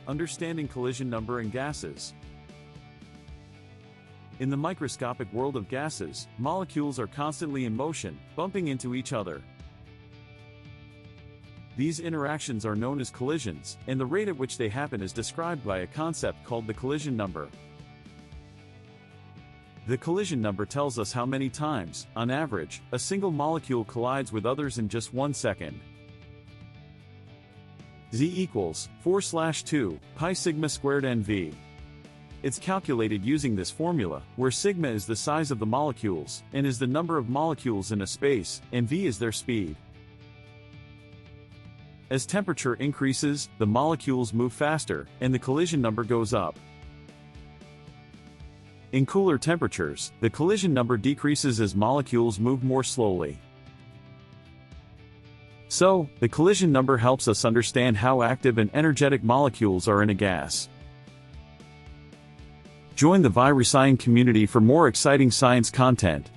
Understanding collision number in gases. In the microscopic world of gases, molecules are constantly in motion, bumping into each other. These interactions are known as collisions, and the rate at which they happen is described by a concept called the collision number. The collision number tells us how many times, on average, a single molecule collides with others in just 1 second. Z equals 4/2 pi sigma squared NV. It's calculated using this formula, where sigma is the size of the molecules, n is the number of molecules in a space, and v is their speed. As temperature increases, the molecules move faster, and the collision number goes up. In cooler temperatures, the collision number decreases as molecules move more slowly. So, the collision number helps us understand how active and energetic molecules are in a gas. Join the ViruScience community for more exciting science content.